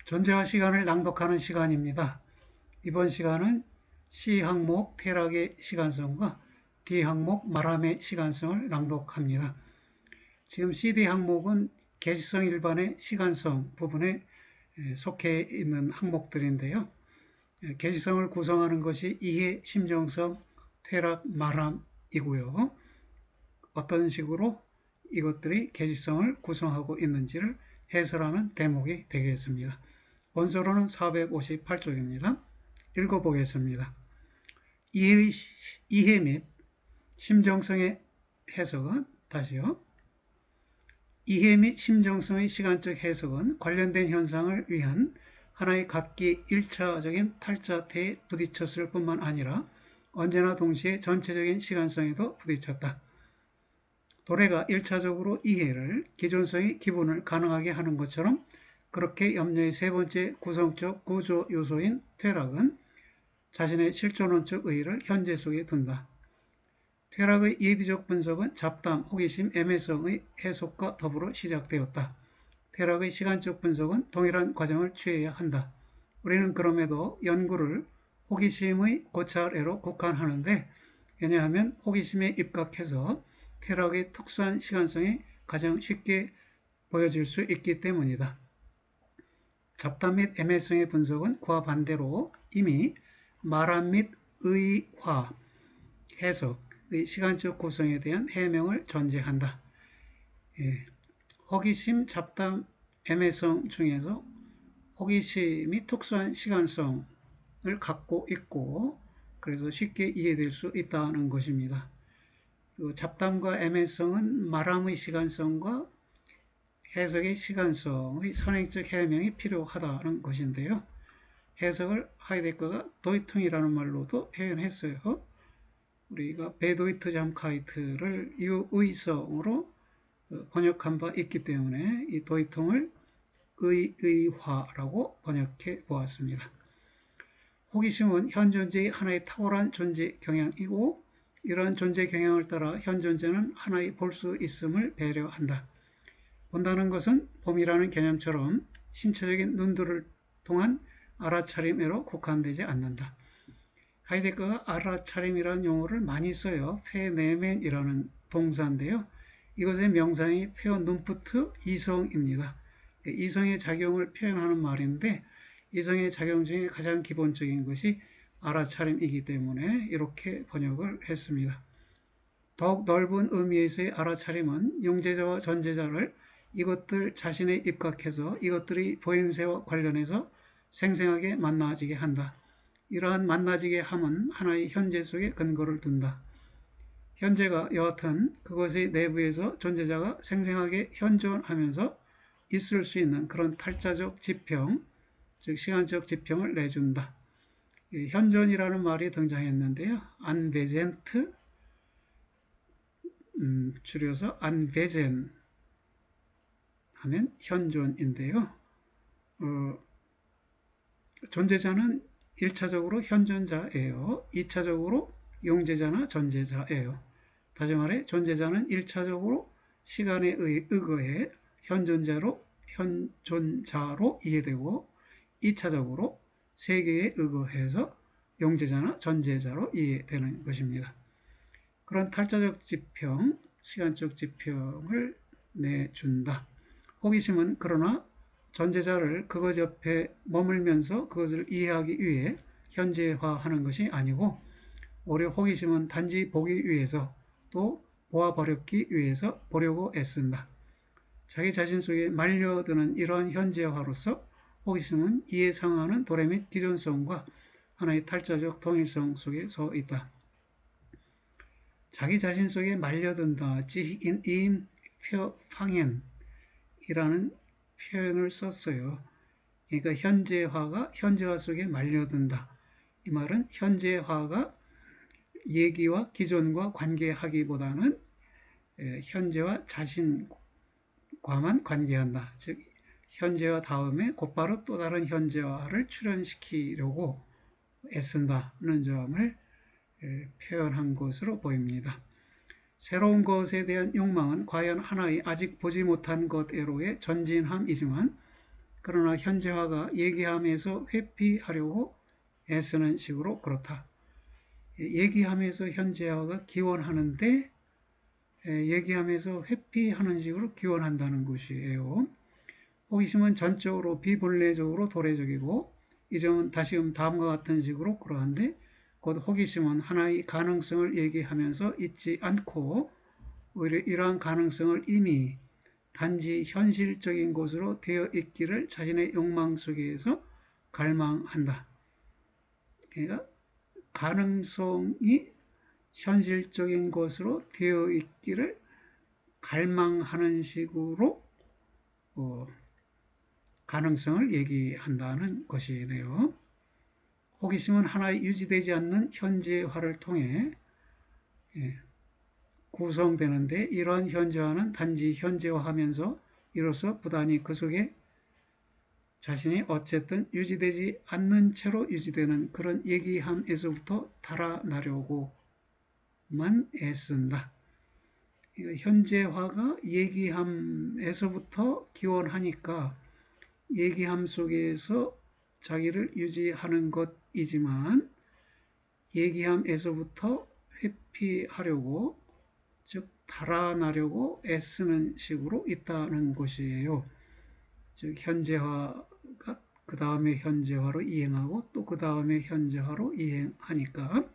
존재와 시간을 낭독하는 시간입니다. 이번 시간은 C 항목 퇴락의 시간성과 D 항목 말함의 시간성을 낭독합니다. 지금 CD 항목은 개시성 일반의 시간성 부분에 속해 있는 항목들인데요. 개시성을 구성하는 것이 이해, 심정성, 퇴락, 말함이고요. 어떤 식으로 이것들이 개시성을 구성하고 있는지를 해설하는 대목이 되겠습니다. 원서로는 458쪽입니다. 읽어보겠습니다. 이해 및 심정성의 해석은 다시요. 이해 및 심정성의 시간적 해석은 관련된 현상을 위한 하나의 각기 1차적인 탈자태에 부딪혔을 뿐만 아니라 언제나 동시에 전체적인 시간성에도 부딪혔다. 도래가 1차적으로 이해를 기존성의 기본을 가능하게 하는 것처럼 그렇게 염려의 세 번째 구성적 구조 요소인 퇴락은 자신의 실존론적 의의를 현재 속에 둔다. 퇴락의 예비적 분석은 잡담, 호기심, 애매성의 해석과 더불어 시작되었다. 퇴락의 시간적 분석은 동일한 과정을 취해야 한다. 우리는 그럼에도 연구를 호기심의 고찰애로 국한하는데 왜냐하면 호기심에 입각해서 퇴락의 특수한 시간성이 가장 쉽게 보여질 수 있기 때문이다. 잡담 및 애매성의 분석은 그와 반대로 이미 말함 및 의화, 해석의 시간적 구성에 대한 해명을 전제한다. 호기심, 잡담, 애매성 중에서 호기심이 특수한 시간성을 갖고 있고 그래서 쉽게 이해될 수 있다는 것입니다. 잡담과 애매성은 말함의 시간성과 해석의 시간성의 선행적 해명이 필요하다는 것인데요. 해석을 하이데거가 도이퉁이라는 말로도 표현했어요. 우리가 베도이트잠카이트를 유의성으로 번역한 바 있기 때문에 이 도이퉁을 의화라고 번역해 보았습니다. 호기심은 현 존재의 하나의 탁월한 존재 경향이고 이러한 존재 경향을 따라 현 존재는 하나의 볼 수 있음을 배려한다. 본다는 것은 봄이라는 개념처럼 신체적인 눈들을 통한 알아차림으로 국한되지 않는다. 하이데거가 알아차림이라는 용어를 많이 써요. 페네멘이라는 동사인데요. 이것의 명사이 페어 눈푸트 이성입니다. 이성의 작용을 표현하는 말인데 이성의 작용 중에 가장 기본적인 것이 알아차림이기 때문에 이렇게 번역을 했습니다. 더욱 넓은 의미에서의 알아차림은 용제자와 전제자를 이것들 자신에 입각해서 이것들이 보임새와 관련해서 생생하게 만나지게 한다. 이러한 만나지게 함은 하나의 현재 속에 근거를 둔다. 현재가 여하튼 그것의 내부에서 존재자가 생생하게 현존하면서 있을 수 있는 그런 탈자적 지평, 즉 시간적 지평을 내준다. 현존이라는 말이 등장했는데요. 안베젠트, 줄여서 안베젠 하면 현존인데요. 존재자는 1차적으로 현존자예요. 2차적으로 용제자나 전제자예요. 다시 말해 존재자는 1차적으로 시간에 의거해 현존자로 이해되고 2차적으로 세계에 의거해서 용제자나 전제자로 이해되는 것입니다. 그런 탈자적 지평, 시간적 지평을 내준다. 호기심은 그러나 전제자를 그것 옆에 머물면서 그것을 이해하기 위해 현재화하는 것이 아니고 오히려 호기심은 단지 보기 위해서 또 보아버렸기 위해서 보려고 애쓴다. 자기 자신 속에 말려드는 이러한 현재화로서 호기심은 이에 상응하는 도래 및 기존성과 하나의 탈자적 동일성 속에 서 있다. 자기 자신 속에 말려든다. 지인 팡엔 이라는 표현을 썼어요. 그러니까 현재화가 현재화 속에 말려든다. 이 말은 현재화가 얘기와 기존과 관계하기보다는 현재와 자신과만 관계한다. 즉 현재와 다음에 곧바로 또 다른 현재화를 출현시키려고 애쓴다는 점을 표현한 것으로 보입니다. 새로운 것에 대한 욕망은 과연 하나의 아직 보지 못한 것애로의 전진함이지만 그러나 현재화가 얘기함에서 회피하려고 애쓰는 식으로 그렇다. 얘기함에서 현재화가 기원하는데 얘기함에서 회피하는 식으로 기원한다는 것이에요. 호기심은 전적으로 비본래적으로 도래적이고 이 점은 다시금 다음과 같은 식으로 그러한데 곧 호기심은 하나의 가능성을 얘기하면서 있지 않고 오히려 이러한 가능성을 이미 단지 현실적인 것으로 되어 있기를 자신의 욕망 속에서 갈망한다. 그러니까 가능성이 현실적인 것으로 되어 있기를 갈망하는 식으로 가능성을 얘기한다는 것이네요. 호기심은 하나의 유지되지 않는 현재화를 통해 구성되는데 이러한 현재화는 단지 현재화하면서 이로써 부단히 그 속에 자신이 어쨌든 유지되지 않는 채로 유지되는 그런 얘기함에서부터 달아나려고만 애쓴다. 현재화가 얘기함에서부터 기원하니까 얘기함 속에서 자기를 유지하는 것이지만 얘기함에서부터 회피하려고 즉 달아나려고 애쓰는 식으로 있다는 것이에요. 즉 현재화가 그 다음에 현재화로 이행하고 또 그 다음에 현재화로 이행하니까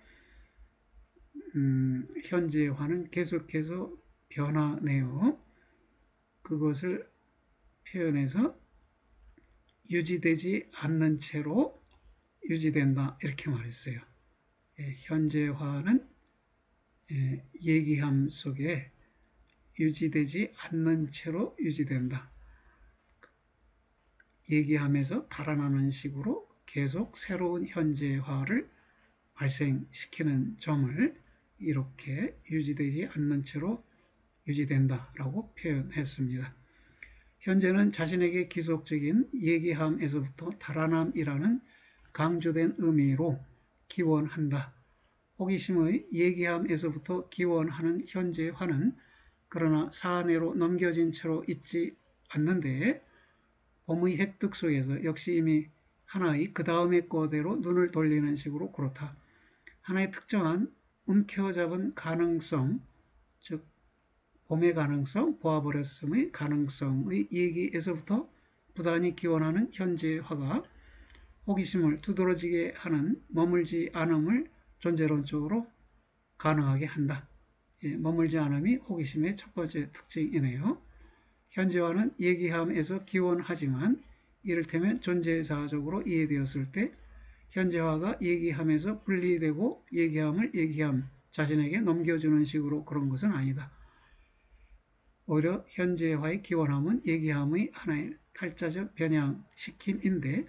현재화는 계속해서 변하네요. 그것을 표현해서 유지되지 않는 채로 유지된다 이렇게 말했어요. 현재화는 얘기함 속에 유지되지 않는 채로 유지된다. 얘기함에서 달아나는 식으로 계속 새로운 현재화를 발생시키는 점을 이렇게 유지되지 않는 채로 유지된다라고 표현했습니다. 현재는 자신에게 기속적인 얘기함에서부터 달아남이라는 강조된 의미로 기원한다. 호기심의 얘기함에서부터 기원하는 현재화는 그러나 사내로 넘겨진 채로 있지 않는데 봄의 획득 속에서 역시 이미 하나의 그 다음의 거대로 눈을 돌리는 식으로 그렇다. 하나의 특정한 움켜잡은 가능성, 즉 봄의 가능성, 보아버렸음의 가능성의 얘기에서부터 부단히 기원하는 현재화가 호기심을 두드러지게 하는 머물지 않음을 존재론적으로 가능하게 한다. 머물지 않음이 호기심의 첫 번째 특징이네요. 현재화는 얘기함에서 기원하지만 이를테면 존재사적으로 이해되었을 때 현재화가 얘기함에서 분리되고 얘기함을 얘기함 자신에게 넘겨주는 식으로 그런 것은 아니다. 오히려 현재화의 기원함은 얘기함의 하나의 탈자적 변양시킴인데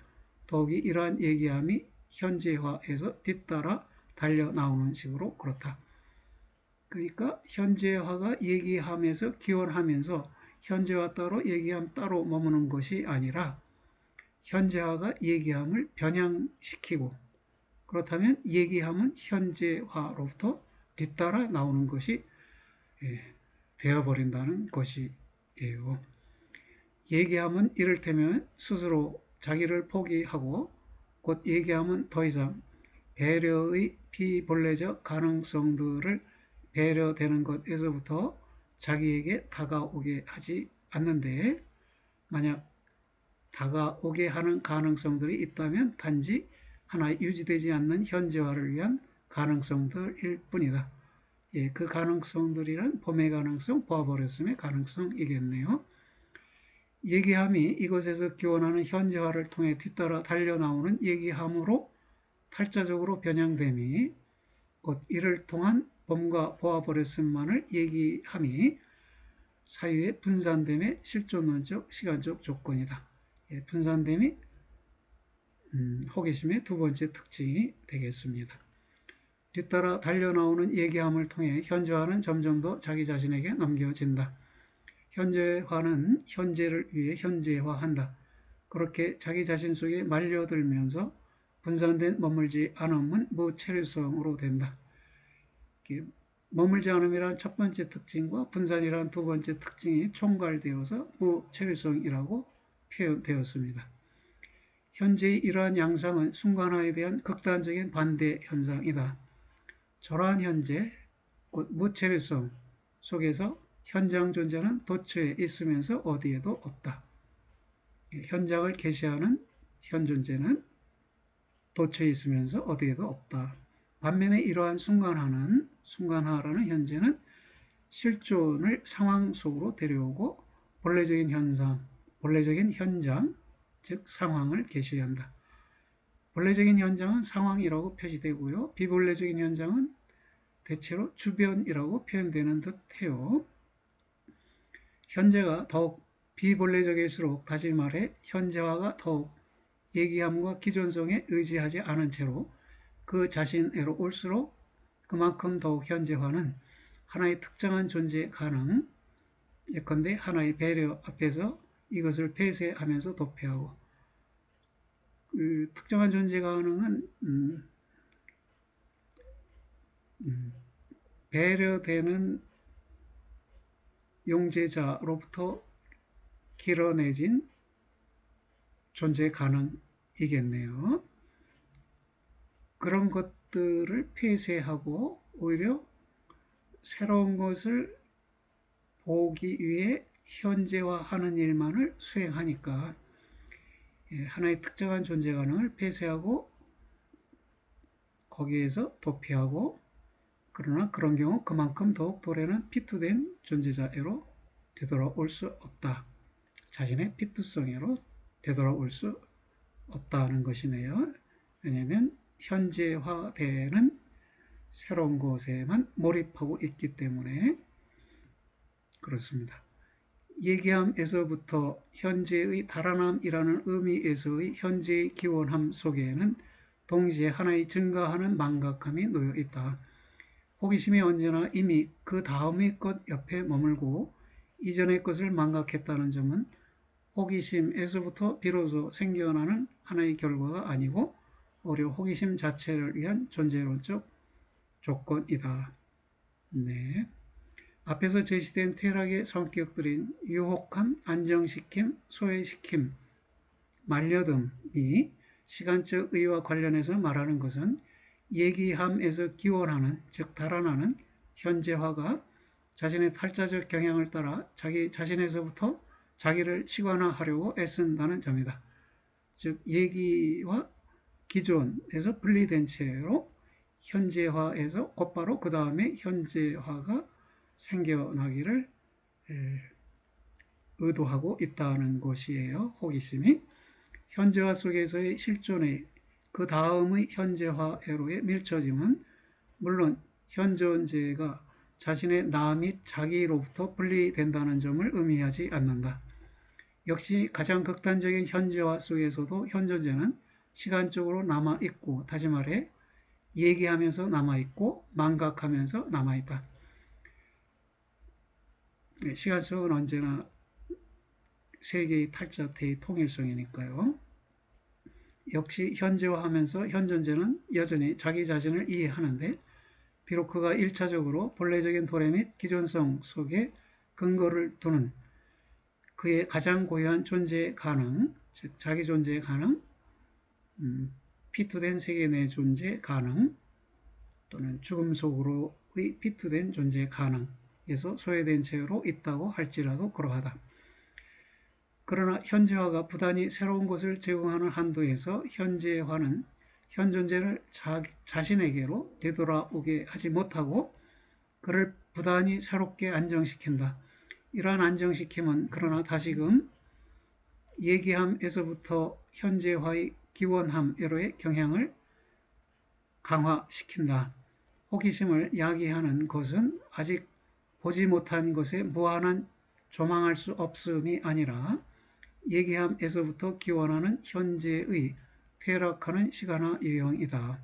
더욱이 이러한 얘기함이 현재화에서 뒤따라 달려 나오는 식으로 그렇다. 그러니까 현재화가 얘기함에서 기원하면서 현재화 따로 얘기함 따로 머무는 것이 아니라 현재화가 얘기함을 변형시키고 그렇다면 얘기함은 현재화로부터 뒤따라 나오는 것이 되어버린다는 것이에요. 얘기함은 이를테면 스스로 자기를 포기하고 곧 얘기함은 더 이상 배려의 비본래적 가능성들을 배려되는 것에서부터 자기에게 다가오게 하지 않는데 만약 다가오게 하는 가능성들이 있다면 단지 하나의 유지되지 않는 현재화를 위한 가능성들일 뿐이다. 그 가능성들이란 봄의 가능성, 보아버렸음의 가능성이겠네요. 얘기함이 이것에서 기원하는 현재화를 통해 뒤따라 달려나오는 얘기함으로 탈자적으로 변형됨이 곧 이를 통한 봄과 보아버렸음만을 얘기함이 사유의 분산됨의 실존론적 시간적 조건이다. 분산됨이 호기심의 두 번째 특징이 되겠습니다. 뒤따라 달려나오는 얘기함을 통해 현재화는 점점 더 자기 자신에게 넘겨진다. 현재화는 현재를 위해 현재화한다. 그렇게 자기 자신 속에 말려들면서 분산된 머물지 않음은 무체류성으로 된다. 머물지 않음이란 첫 번째 특징과 분산이란 두 번째 특징이 총괄되어서 무체류성이라고 표현되었습니다. 현재의 이러한 양상은 순간화에 대한 극단적인 반대 현상이다. 저러한 현재, 곧 무체류성 속에서 현장 존재는 도처에 있으면서 어디에도 없다. 현장을 계시하는 현존재는 도처에 있으면서 어디에도 없다. 반면에 이러한 순간화라는 현재는 실존을 상황 속으로 데려오고 본래적인 현장, 즉 상황을 계시한다. 본래적인 현장은 상황이라고 표시되고요. 비본래적인 현장은 대체로 주변이라고 표현되는 듯해요. 현재가 더욱 비본래적일수록, 다시 말해 현재화가 더욱 예기함과 기존성에 의지하지 않은 채로 그 자신애로 올수록 그만큼 더욱 현재화는 하나의 특정한 존재 가능, 예컨대 하나의 배려 앞에서 이것을 폐쇄하면서 도피하고, 특정한 존재 가능은 배려되는 용제자로부터 길어내진 존재 가능이겠네요. 그런 것들을 폐쇄하고 오히려 새로운 것을 보기 위해 현재화하는 일만을 수행하니까 하나의 특정한 존재 가능을 폐쇄하고 거기에서 도피하고, 그러나 그런 경우 그만큼 더욱 도래는 피투된 존재자애로 되돌아올 수 없다. 자신의 피투성애로 되돌아올 수 없다는 것이네요. 왜냐하면 현재화되는 새로운 것에만 몰입하고 있기 때문에 그렇습니다. 예기함에서부터 현재의 달아남이라는 의미에서의 현재의 기원함 속에는 동시에 하나의 증가하는 망각함이 놓여 있다. 호기심이 언제나 이미 그 다음의 것 옆에 머물고 이전의 것을 망각했다는 점은 호기심에서부터 비로소 생겨나는 하나의 결과가 아니고 오히려 호기심 자체를 위한 존재론적 조건이다. 네. 앞에서 제시된 퇴락의 성격들인 유혹함, 안정시킴, 소외시킴, 말려듦이 시간적 의와 관련해서 말하는 것은 예기함에서 기원하는, 즉 달아나는 현재화가 자신의 탈자적 경향을 따라 자기 자신에서부터 자기를 시관화하려고 애쓴다는 점이다. 즉 예기와 기존에서 분리된 채로 현재화에서 곧바로 그 다음에 현재화가 생겨나기를 의도하고 있다는 것이에요. 호기심이 현재화 속에서의 실존의 그 다음의 현재화애로의 밀쳐짐은 물론 현존재가 자신의 나 및 자기로부터 분리된다는 점을 의미하지 않는다. 역시 가장 극단적인 현재화 속에서도 현존재는 시간적으로 남아있고, 다시 말해 얘기하면서 남아있고 망각하면서 남아있다. 시간성은 언제나 세계의 탈자태의 통일성이니까요. 역시 현재화하면서 현존재는 여전히 자기 자신을 이해하는데, 비록 그가 1차적으로 본래적인 도래 및 기존성 속에 근거를 두는 그의 가장 고유한 존재 가능, 즉 자기 존재 가능, 피투된 세계 내 존재 가능, 또는 죽음 속으로의 피투된 존재 가능에서 소외된 채로 있다고 할지라도 그러하다. 그러나 현재화가 부단히 새로운 것을 제공하는 한도에서 현재화는 현존재를 자신에게로 되돌아오게 하지 못하고 그를 부단히 새롭게 안정시킨다. 이러한 안정시킴은 그러나 다시금 예기함에서부터 현재화의 기원함에로의 경향을 강화시킨다. 호기심을 야기하는 것은 아직 보지 못한 것에 무한한 조망할 수 없음이 아니라 예기함에서부터 기원하는 현재의 퇴락하는 시간화 유형이다.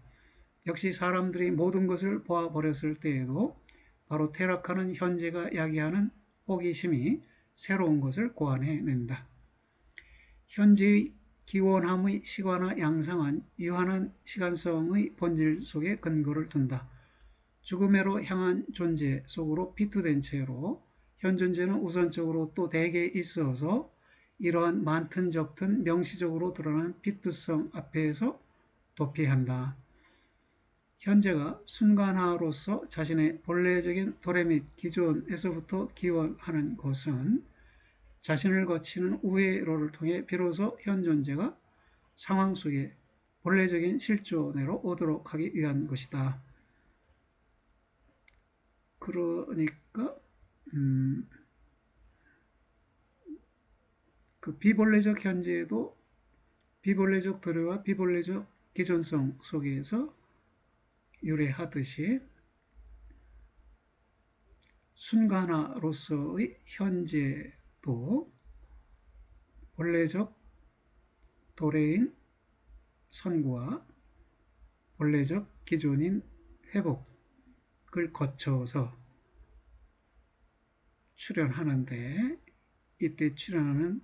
역시 사람들이 모든 것을 보아버렸을 때에도 바로 퇴락하는 현재가 야기하는 호기심이 새로운 것을 고안해낸다. 현재의 기원함의 시간화 양상은 유한한 시간성의 본질 속에 근거를 둔다. 죽음으로 향한 존재 속으로 피투된 채로 현존재는 우선적으로 또 대개 있어서 이러한 많든 적든 명시적으로 드러난 피투성 앞에서 도피한다. 현재가 순간화로서 자신의 본래적인 도래 및 기존에서부터 기원하는 것은 자신을 거치는 우회로를 통해 비로소 현 존재가 상황 속에 본래적인 실존으로 오도록 하기 위한 것이다. 그러니까 그 비본래적 현재도 비본래적 도래와 비본래적 기존성 속에서 유래하듯이 순간화로서의 현재도 본래적 도래인 선구와 본래적 기존인 회복을 거쳐서 출현하는데, 이때 출현하는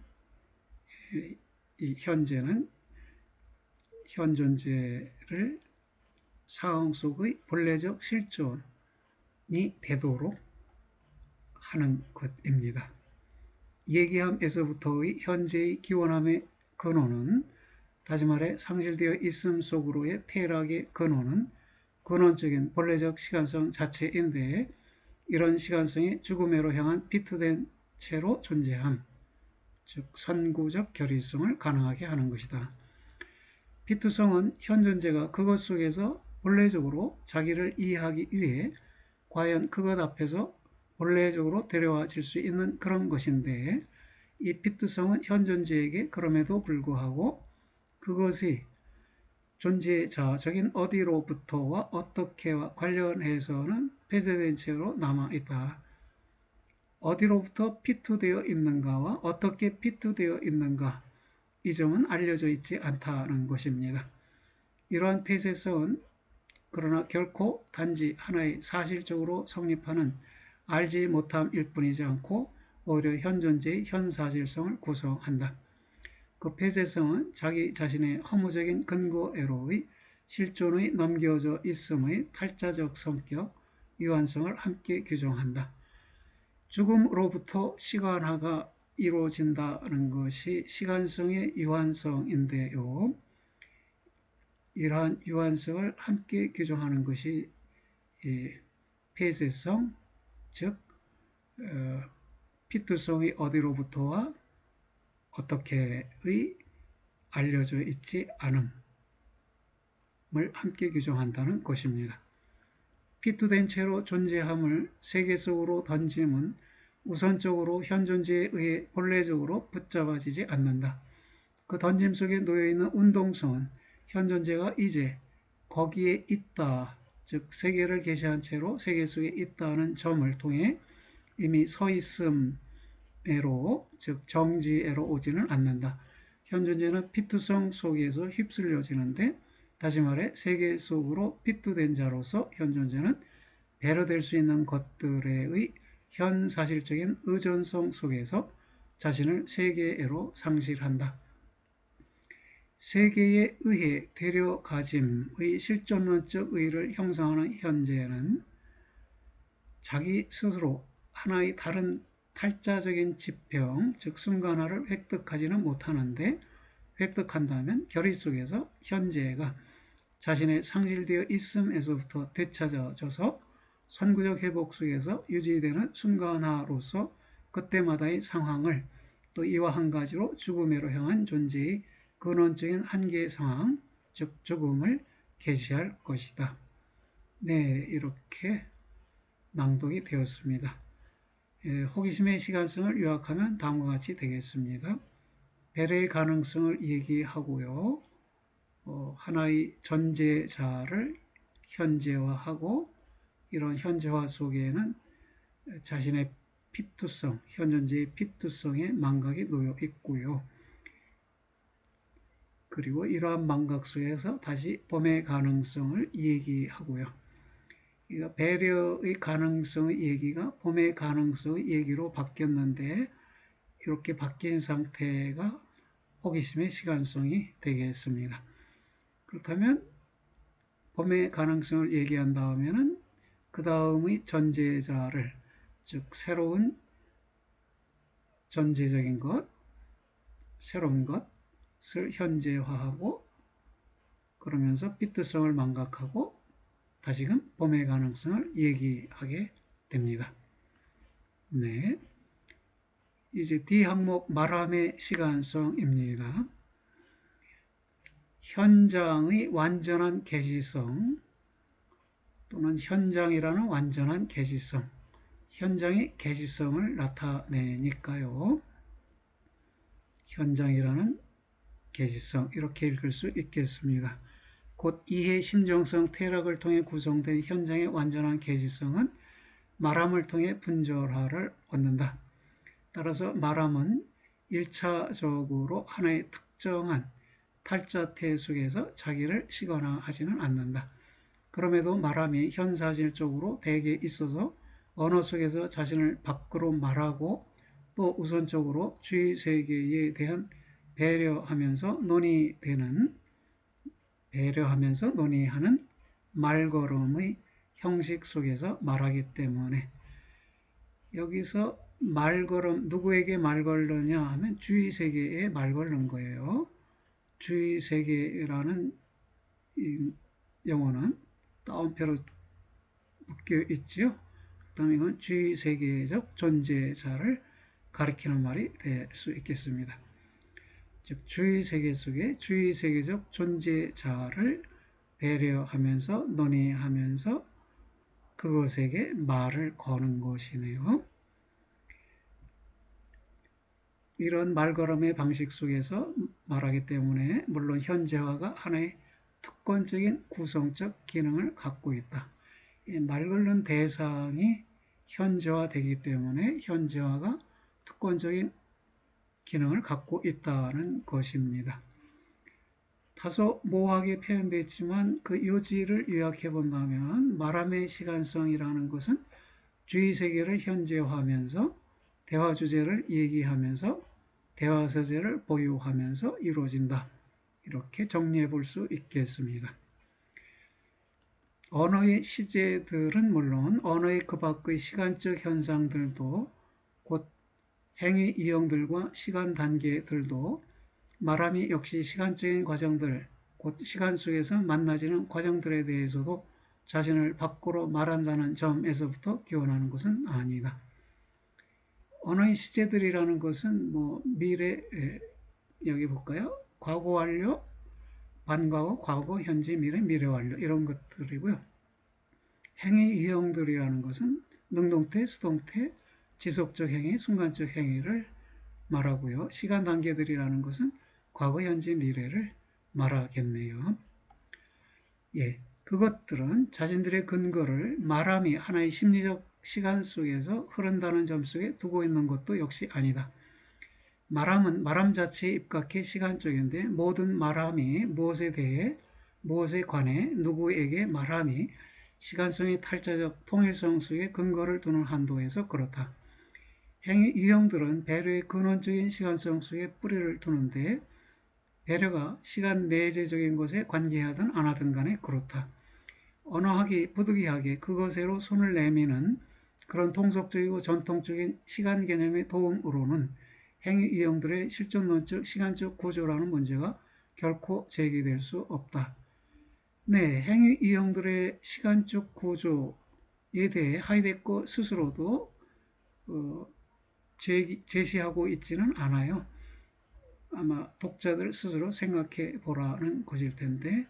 이 현재는 현 존재를 상황 속의 본래적 실존이 되도록 하는 것입니다. 예기함에서부터의 현재의 기원함의 근원은, 다시 말해 상실되어 있음 속으로의 퇴락의 근원은 근원적인 본래적 시간성 자체인데, 이런 시간성이 죽음으로 향한 비투된 채로 존재함, 즉 선구적 결의성을 가능하게 하는 것이다. 비투성은 현 존재가 그것 속에서 본래적으로 자기를 이해하기 위해 과연 그것 앞에서 본래적으로 데려와질 수 있는 그런 것인데, 이 비투성은 현 존재에게 그럼에도 불구하고 그것의 존재자적인 어디로부터와 어떻게와 관련해서는 폐쇄된 채로 남아있다. 어디로부터 피투되어 있는가와 어떻게 피투되어 있는가, 이 점은 알려져 있지 않다는 것입니다. 이러한 폐쇄성은 그러나 결코 단지 하나의 사실적으로 성립하는 알지 못함일 뿐이지 않고 오히려 현 존재의 현사실성을 구성한다. 그 폐쇄성은 자기 자신의 허무적인 근거애로의 실존의 넘겨져 있음의 탈자적 성격, 유한성을 함께 규정한다. 죽음으로부터 시간화가 이루어진다는 것이 시간성의 유한성인데요. 이러한 유한성을 함께 규정하는 것이 폐쇄성, 즉 피투성의 어디로부터와 어떻게의 알려져 있지 않음을 함께 규정한다는 것입니다. 피투된 채로 존재함을 세계 속으로 던짐은 우선적으로 현 존재에 의해 본래적으로 붙잡아지지 않는다. 그 던짐 속에 놓여있는 운동성은 현 존재가 이제 거기에 있다, 즉 세계를 계시한 채로 세계 속에 있다는 점을 통해 이미 서 있음에로, 즉 정지에로 오지는 않는다. 현 존재는 피투성 속에서 휩쓸려지는데, 다시 말해 세계 속으로 피투된 자로서 현 존재는 배려될 수 있는 것들의 현사실적인 의존성 속에서 자신을 세계애로 상실한다. 세계에 의해 데려가짐의 실존론적 의의를 형성하는 현재는 자기 스스로 하나의 다른 탈자적인 지평, 즉 순간화를 획득하지는 못하는데, 획득한다면 결의 속에서 현재가 자신의 상실되어 있음에서부터 되찾아져서 선구적 회복 속에서 유지되는 순간화로서 그때마다의 상황을, 또 이와 한 가지로 죽음으로 향한 존재의 근원적인 한계 상황, 즉 죽음을 계시할 것이다. 네, 이렇게 낭독이 되었습니다. 호기심의 시간성을 요약하면 다음과 같이 되겠습니다. 배려의 가능성을 얘기하고요. 하나의 존재자를 현재화하고, 이런 현재화 속에는 자신의 피투성, 현 존재의 피투성의 망각이 놓여 있고요. 그리고 이러한 망각 속에서 다시 범의 가능성을 얘기하고요. 배려의 가능성의 얘기가 범의 가능성의 얘기로 바뀌었는데, 이렇게 바뀐 상태가 호기심의 시간성이 되겠습니다. 그렇다면 범의 가능성을 얘기한 다음에는 그 다음의 존재자를, 즉 새로운 존재적인 것, 새로운 것을 현재화하고 그러면서 비트성을 망각하고 다시금 봄의 가능성을 얘기하게 됩니다. 네, 이제 D 항목 말함의 시간성입니다. 현장의 완전한 개시성 또는 현장이라는 완전한 개시성, 현장의 개시성을 나타내니까요. 현장이라는 개시성 이렇게 읽을 수 있겠습니다. 곧 이해 심정성 퇴락을 통해 구성된 현장의 완전한 개시성은 말함을 통해 분절화를 얻는다. 따라서 말함은 1차적으로 하나의 특정한 탈자태 속에서 자기를 시건화하지는 않는다. 그럼에도 말함이 현사실적으로 대개 있어서 언어 속에서 자신을 밖으로 말하고 또 우선적으로 주위 세계에 대한 배려하면서 논의하는 말걸음의 형식 속에서 말하기 때문에 여기서 말걸음, 누구에게 말 걸느냐 하면 주위 세계에 말 걸는 거예요. 주위 세계라는 영어는 따옴표로 묶여 있죠. 그 다음에 이건 주위 세계적 존재자를 가리키는 말이 될 수 있겠습니다. 즉 주위 세계 속에 주위 세계적 존재자를 배려하면서 논의하면서 그것에게 말을 거는 것이네요. 이런 말걸음의 방식 속에서 말하기 때문에 물론 현재화가 하나의 특권적인 구성적 기능을 갖고 있다. 말 걸는 대상이 현재화되기 때문에 현재화가 특권적인 기능을 갖고 있다는 것입니다. 다소 모호하게 표현됐지만 그 요지를 요약해 본다면 말함의 시간성이라는 것은 주위 세계를 현재화하면서 대화 주제를 얘기하면서 대화 서재를 보유하면서 이루어진다. 이렇게 정리해 볼 수 있겠습니다. 언어의 시제들은 물론 언어의 그 밖의 시간적 현상들도 곧 행위 유형들과 시간 단계들도 말함이 역시 시간적인 과정들, 곧 시간 속에서 만나지는 과정들에 대해서도 자신을 밖으로 말한다는 점에서부터 기원하는 것은 아니다. 언어의 시제들이라는 것은 미래, 여기 볼까요? 과거 완료, 반과거, 과거, 현재, 미래, 미래 완료 이런 것들이고요. 행위 유형들이라는 것은 능동태, 수동태, 지속적 행위, 순간적 행위를 말하고요. 시간 단계들이라는 것은 과거, 현재, 미래를 말하겠네요. 예, 그것들은 자신들의 근거를 말함이 하나의 심리적 시간 속에서 흐른다는 점 속에 두고 있는 것도 역시 아니다. 말함은 말함 자체에 입각해 시간적인데 모든 말함이 무엇에 대해 무엇에 관해 누구에게 말함이 시간성의 탈자적 통일성 속에 근거를 두는 한도에서 그렇다. 행위 유형들은 배려의 근원적인 시간성 속에 뿌리를 두는데 배려가 시간 내재적인 것에 관계하든 안 하든 간에 그렇다. 언어학이 부득이하게 그것으로 손을 내미는 그런 통속적이고 전통적인 시간 개념의 도움으로는 행위 유형들의 실존론적 시간적 구조라는 문제가 결코 제기될 수 없다. 네, 행위 유형들의 시간적 구조에 대해 하이데거 스스로도 제시하고 있지는 않아요. 아마 독자들 스스로 생각해 보라는 것일 텐데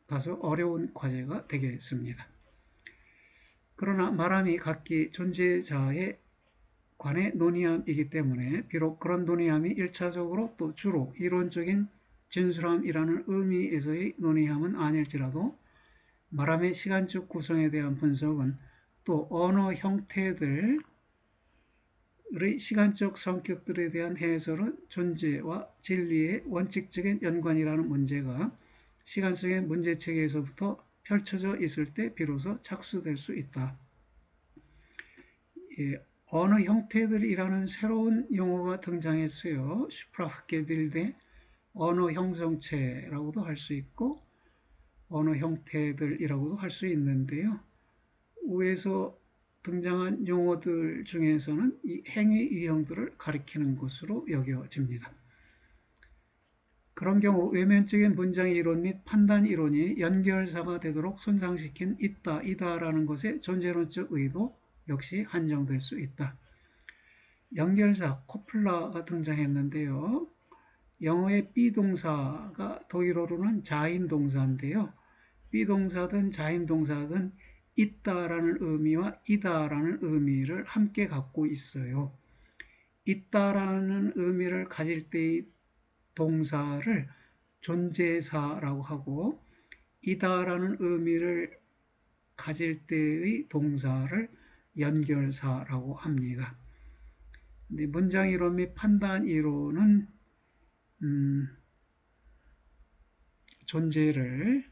다소 어려운 과제가 되겠습니다. 그러나 말함이 각기 존재자에 관해 논의함이기 때문에 비록 그런 논의함이 1차적으로 또 주로 이론적인 진술함이라는 의미에서의 논의함은 아닐지라도 말함의 시간적 구성에 대한 분석은 또 언어 형태들의 시간적 성격들에 대한 해설은 존재와 진리의 원칙적인 연관이라는 문제가 시간성의 문제체계에서부터 펼쳐져 있을 때 비로소 착수될 수 있다. 예, 언어 형태들이라는 새로운 용어가 등장했어요. 슈프라흐게빌데 언어 형성체라고도 할 수 있고 언어 형태들이라고도 할 수 있는데요. 위에서 등장한 용어들 중에서는 이 행위 유형들을 가리키는 것으로 여겨집니다. 그런 경우 외면적인 문장 이론 및 판단 이론이 연결사가 되도록 손상시킨 있다, 이다라는 것의 존재론적 의도 역시 한정될 수 있다. 연결사 코플라가 등장했는데요. 영어의 비동사가 독일어로는 자인동사인데요. 비동사든 자인동사든 있다라는 의미와 이다라는 의미를 함께 갖고 있어요. 있다라는 의미를 가질 때의 동사를 존재사라고 하고 이다라는 의미를 가질 때의 동사를 연결사라고 합니다. 근데 문장 이론 및 판단 이론은 존재를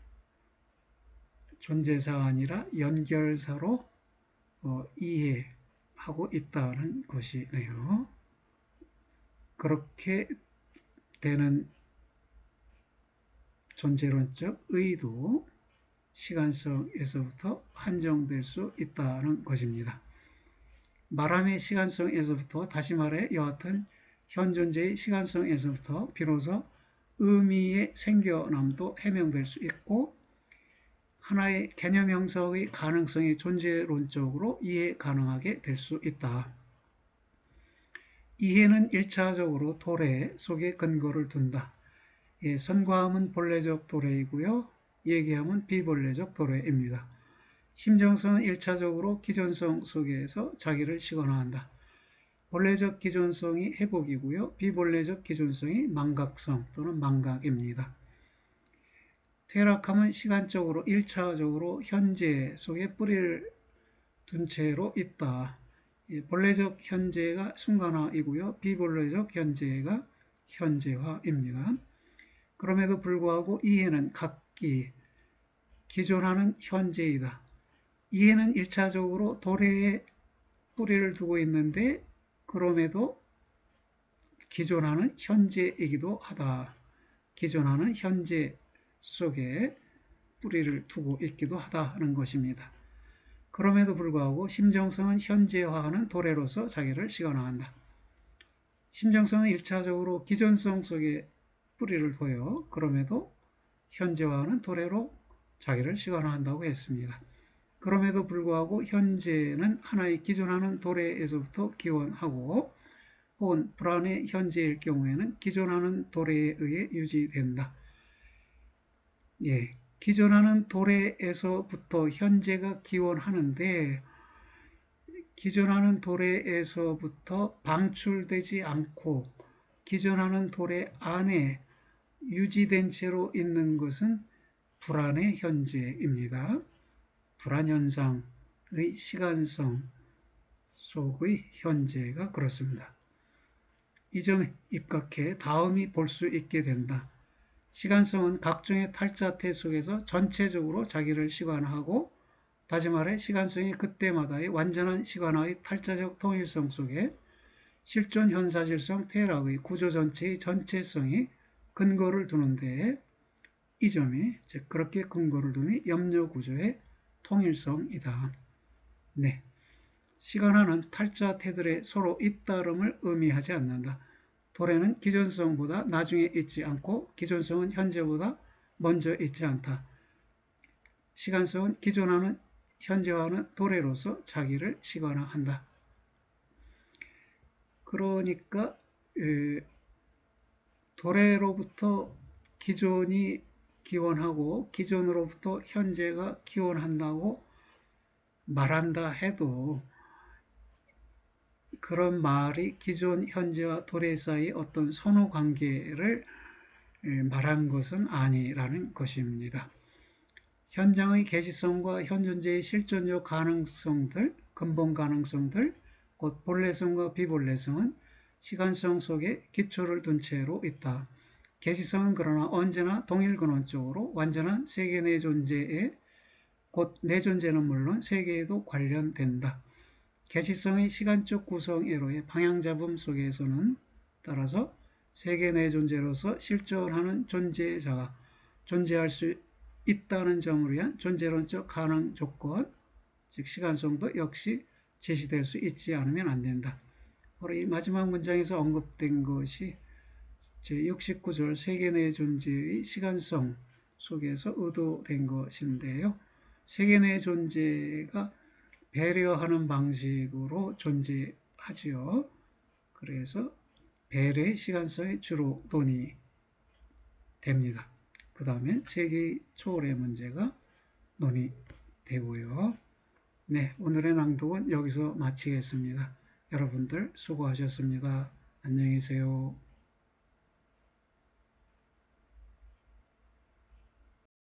존재사가 아니라 연결사로 이해하고 있다는 것이네요. 그렇게 되는 존재론적 의도, 시간성에서부터 한정될 수 있다는 것입니다. 말함의 시간성에서부터, 다시 말해 여하튼 현존재의 시간성에서부터 비로소 의미의 생겨남도 해명될 수 있고 하나의 개념 형성의 가능성이 존재론적으로 이해 가능하게 될 수 있다. 이해는 1차적으로 도래 속에 근거를 둔다. 선과함은 본래적 도래이고요. 얘기함은 비본래적 도래입니다. 심정성은 1차적으로 기존성 속에서 자기를 시건화한다. 본래적 기존성이 회복이고요. 비본래적 기존성이 망각성 또는 망각입니다. 퇴락함은 시간적으로 1차적으로 현재 속에 뿌리를 둔 채로 있다. 본래적 현재가 순간화이고요. 비본래적 현재가 현재화입니다. 그럼에도 불구하고 이해는 각기 기존하는 현재이다. 이해는 1차적으로 도래에 뿌리를 두고 있는데 그럼에도 기존하는 현재이기도 하다. 기존하는 현재 속에 뿌리를 두고 있기도 하다는 것입니다. 그럼에도 불구하고 심정성은 현재화하는 도래로서 자기를 시건화한다. 심정성은 1차적으로 기존성 속에 뿌리를 둬요. 그럼에도 현재화하는 도래로 자기를 시건화한다고 했습니다. 그럼에도 불구하고 현재는 하나의 기존하는 도래에서부터 기원하고 혹은 불안의 현재일 경우에는 기존하는 도래에 의해 유지된다. 기존하는 도래에서부터 현재가 기원하는데 기존하는 도래에서부터 방출되지 않고 기존하는 도래 안에 유지된 채로 있는 것은 불안의 현재입니다. 불안현상의 시간성 속의 현재가 그렇습니다. 이 점에 입각해 다음이 볼 수 있게 된다. 시간성은 각종의 탈자태 속에서 전체적으로 자기를 시간화하고 다시 말해 시간성이 그때마다의 완전한 시간화의 탈자적 통일성 속에 실존 현사실성 퇴락의 구조 전체의 전체성이 근거를 두는데 이 점이 즉 그렇게 근거를 두니 염려구조의 통일성이다. 시간화는 탈자태들의 서로 잇따름을 의미하지 않는다. 도래는 기존성보다 나중에 있지 않고 기존성은 현재보다 먼저 있지 않다. 시간성은 기존화는 현재화는 도래로서 자기를 시간화한다. 그러니까 도래로부터 기존이 기원하고 기존으로부터 현재가 기원한다고 말한다 해도 그런 말이 기존 현재와 도래 사이 어떤 선후 관계를 말한 것은 아니라는 것입니다. 현장의 개시성과 현존재의 실존적 가능성들, 근본 가능성들, 곧 본래성과 비본래성은 시간성 속에 기초를 둔 채로 있다. 개시성은 그러나 언제나 동일 근원적으로 완전한 세계 내 존재에 곧 내 존재는 물론 세계에도 관련된다. 개시성의 시간적 구성애로의 방향잡음 속에서는 따라서 세계 내 존재로서 실존하는 존재자가 존재할 수 있다는 점을 위한 존재론적 가능 조건, 즉 시간성도 역시 제시될 수 있지 않으면 안 된다. 바로 이 마지막 문장에서 언급된 것이 제69절 세계 내 존재의 시간성 속에서 의도된 것인데요. 세계 내 존재가 배려하는 방식으로 존재하지요. 그래서 배려의 시간성이 주로 논의됩니다. 그 다음에 세계 초월의 문제가 논의되고요. 네, 오늘의 낭독은 여기서 마치겠습니다. 여러분들 수고하셨습니다. 안녕히 계세요.